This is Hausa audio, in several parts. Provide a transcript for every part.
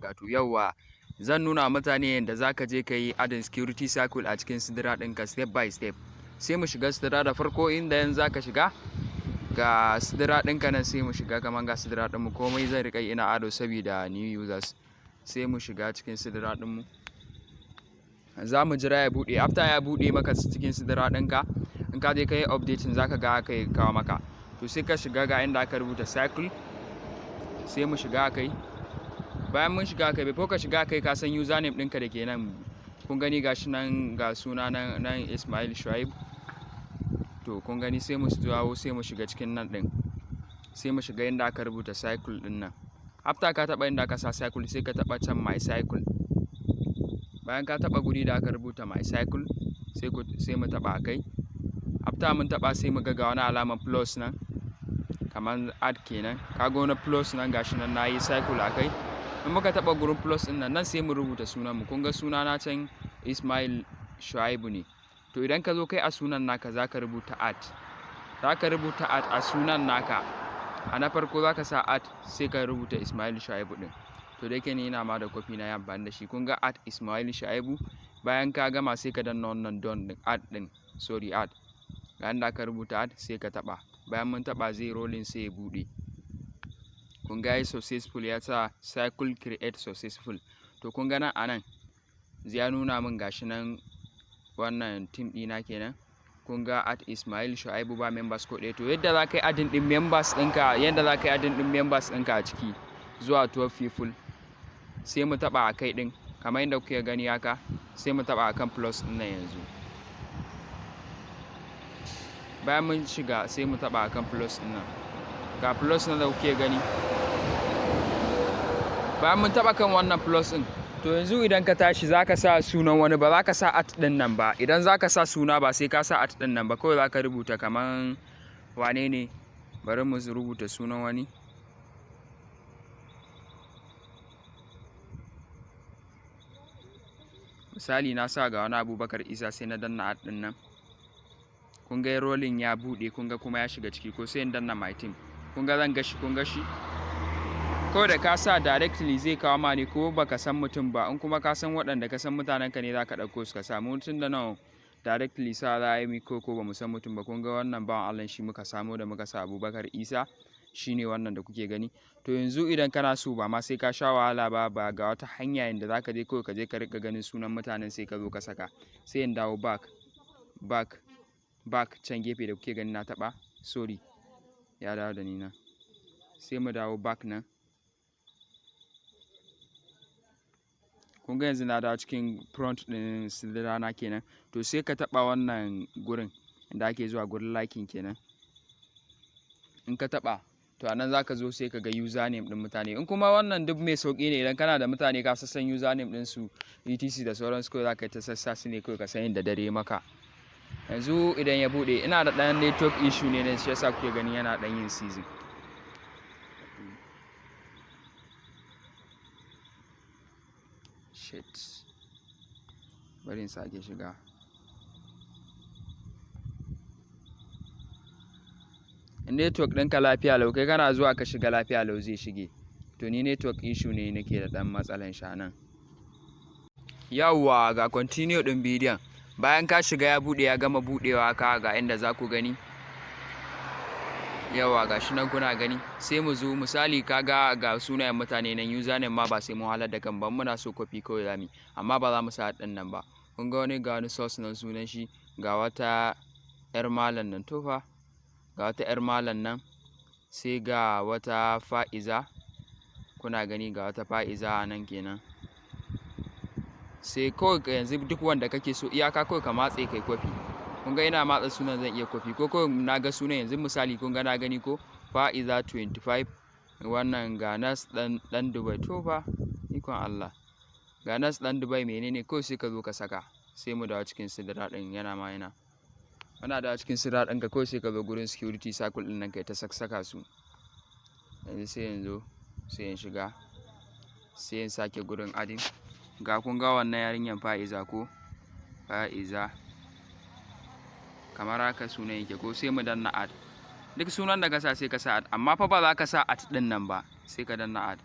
wabarakatuh. Yawwa zan nuna mutane yadda zaka je ka yi adin security circle a cikin Sidra ɗinka step by step. Sai mu shiga Sidra da farko, inda yanzu zaka shiga ga Sidra ɗinka nan, sai mu shiga kaman ga Sidra ɗinmu. Komai zan riƙa ina ado saboda new users. Sai mu shiga cikin Sidra ɗinmu, za mu jira ya buɗe. After ya buɗe maka cikin Sidra ɗinka, in ka je ka yi updating zaka ga haka ya kawo maka. To sai ka shiga ga inda aka rubuta cycle, sai mu shiga kai. Bayan mun shiga kai, before ka shiga kai ka san username ɗinka da ke nan. Kun gani gashi nan ga suna nan Ismail Shuaib. To kun gani, sai mu dawo sai mu shiga cikin nan ɗin, sai mu shiga inda aka rubuta cycle ɗin nan. After ka taɓa inda aka sa cycle, sai ka taɓa can my cycle. Bayan ka taɓa guri da aka rubuta my cycle, sai mu taɓa kai. After mun taɓa, sai mu ga wani alamar plus nan, kamar add kenan. Ka ga wani plus nan gashi nan nayi cycle a kai. In muka taɓa gurin plus ɗin nan sai mu rubuta sunanmu. Kun ga suna na can Ismail Shuaibu ne. To idan ka zo kai a sunan naka zaka rubuta add. Zaka rubuta add a sunan naka. A na farko zaka sa add, sai ka rubuta Ismail Shuaibu ɗin. To da yake ni ina ma da copy na yi amfani da shi. Kun ga add Ismail Shuaibu. Bayan ka gama sai ka danna wannan don ɗin add ɗin, sorry add. Ga inda aka rubuta add, sai ka taɓa. Bayan mun taɓa zai rolling sai ya buɗe. Kun ga yi successful, ya sa cycle create successful. To kun ga nan a nan ya nuna min gashi nan wannan team ɗina kenan. Kun ga at Ismail Shuaibu ba members ko ɗaya. To yadda za ka yi adin ɗin members ɗinka, a ciki zuwa 12 people, sai mu taɓa a kai ɗin kamar yadda kuke gani haka. Sai mu taɓa akan plus ɗin nan yanzu. Bayan mun shiga sai mu taɓa akan plus ɗin nan. Ga plus ɗin da kuke gani. Bayan mun taɓa kan wannan plus ɗin, to yanzu idan ka tashi zaka sa sunan wani, ba za ka sa at ɗin nan ba. Idan zaka sa suna ba sai ka sa at ɗin nan ba, kawai zaka rubuta kaman wane ne. Bari mu rubuta sunan wani. Misali na sa ga wani Abubakar Isa, sai na danna at ɗin nan. Kun ga rolling ya buɗe, kun ga kuma ya shiga ciki. Ko sai in danna my team. Kun ga zan gashi, kun gashi. Kawai da ka sa directly zai kawo ma ne, ko baka san mutum ba. In kuma ka san waɗanda ka san mutanenka ne, za ka ɗauko su ka samu. Mutum da nan directly sa za a yi ko ba mu san mutum ba. Kun ga wannan bawan Allah shi muka samo da muka sa Abubakar Isa, shi ne wannan da kuke gani. To yanzu idan kana so ba ma sai ka sha wahala ba ga wata hanya yadda za ka je kawai ka je ka riƙa ganin sunan mutanen, sai ka zo ka saka. Sai in dawo back can gefe da kuke gani na taɓa, sorry ya dawo da ni nan. Sai mu dawo back nan. Kun ga yanzu na dawo cikin front ɗin Sidra na kenan. To sai ka taɓa wannan gurin da ake zuwa gurin liking kenan. In ka taɓa, to anan za ka zo sai ka ga username ɗin mutane. In kuma wannan duk mai sauƙi ne, idan kana da mutane ka san username ɗin su etc da sauransu, kawai za ka yi ta sassa su ne kawai ka san yadda dare maka. Yanzu idan ya buɗe, ina da ɗan network issue ne, shi yasa kuke gani yana ɗan yin season. Shit. Bari in sake shiga. In network ɗinka lafiya lau, kai kana zuwa ka shiga lafiya lau zai shige. To ni network issue ne nake da ɗan matsalan shanan. Yawwa ga continue ɗin bidiyon. Bayan ka shiga ya buɗe, ya gama buɗewa ka ga inda za ku gani. Yawwa ga shi nan kuna gani. Sai mu zo misali ka ga sunayen mutane nan, username ma ba sai mu halar da kan ba. Muna so copy kawai zamu, amma ba za mu sa ɗin nan ba. Kun ga wani source nan sunan shi, ga wata 'yar malam nan tofa. Ga wata 'yar malam nan, sai ga wata Fa'iza. Kuna gani ga wata Fa'iza a nan kenan. Sai kawai yanzu duk wanda kake so iyaka kawai ka matse kai kwafi. Kun ga ina matsa sunan zan iya kwafi, ko kawai na ga sunan yanzu misali kun ga na gani ko Fa'iza 25. Wannan ga Nas ɗan Dubai tofa, ikon Allah. Ga Nas ɗan Dubai menene, kawai sai ka zo ka saka. Sai mu dawo cikin Sidra ɗin, yana muna dawo cikin Sidra ɗinka, kawai sai ka zo gurin security circle ɗin nan kai ta saka su. Yanzu sai in shiga, sai in sake gurin adin. Ga kun ga wannan yarinyar Fa'iza ko Fa'iza, kamar haka sunan yake ko. Sai mu danna add. Duk sunan da ka sa sai ka sa add, amma fa ba za ka sa at ɗin nan ba, sai ka danna add.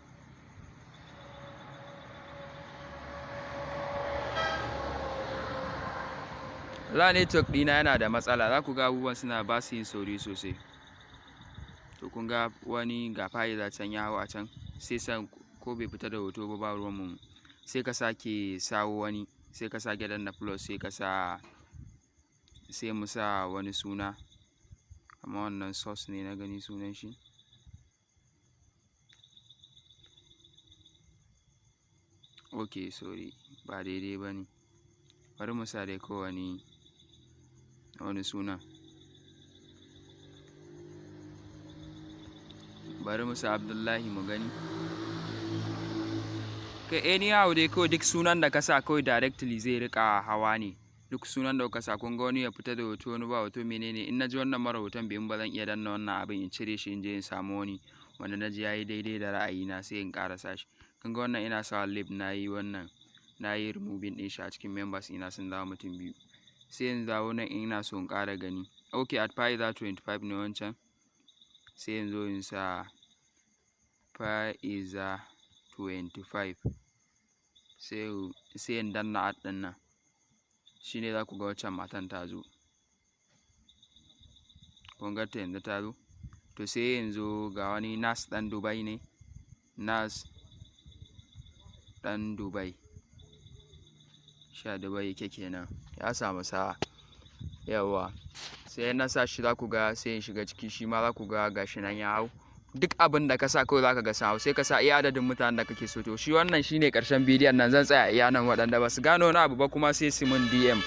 la network ɗina yana da matsala, za ku ga abubuwan suna ba su yin sauri sosai. To kun ga wani ga fa'iza can ya hau a can, sai san ko bai fita da hoto ba ruwan mu, sai ka sake sawo wani, sai ka sake danna plus, sai mu sa wani suna, amma wannan source ne na gani sunan shi. Ok, sorry, ba daidai ba ne, bari mu sa dai ko wani suna, bari mu sa Abdullahi mu gani. Kai anyhow dai kawai duk sunan da ka sa kawai directly zai rika hawa ne, duk sunan da ka sa. Kun ga wani ya fita da hoto, wani ba hoto, menene. In na ji wannan mara hoton bai ba zan iya danna wannan abin in cire shi in je in samu wani wanda na ji yayi daidai da ra'ayina sai in ƙarasa shi. Kun ga wannan ina sawa lib, na yi removing ɗin shi a cikin members ina sun zama mutum biyu. Sai in zawo nan ina so in ƙara gani. Ok, at fa'iza 25 ne wancan, sai in zo in sa fa'iza 25, sai in danna ad ɗin nan, shi ne za ku ga waccan matan ta zo. Kun ga ta yanzu ta zo. To sai yanzu ga wani Nas ɗan Dubai ne, Nas ɗan Dubai, sha Dubai yake kenan, ya samu sa'a. Yawa, sai na sa shi za ku ga, sai in shiga ciki, shi ma za ku ga gashi nan ya hau. Duk abin da ka sa kawai za ka ga hau, sai ka sa iya adadin mutanen da kake so. To shi wannan shine ƙarshen bidiyon nan, zan tsaya iya nan. Waɗanda ba su gano wani abu ba kuma sai su mun DM.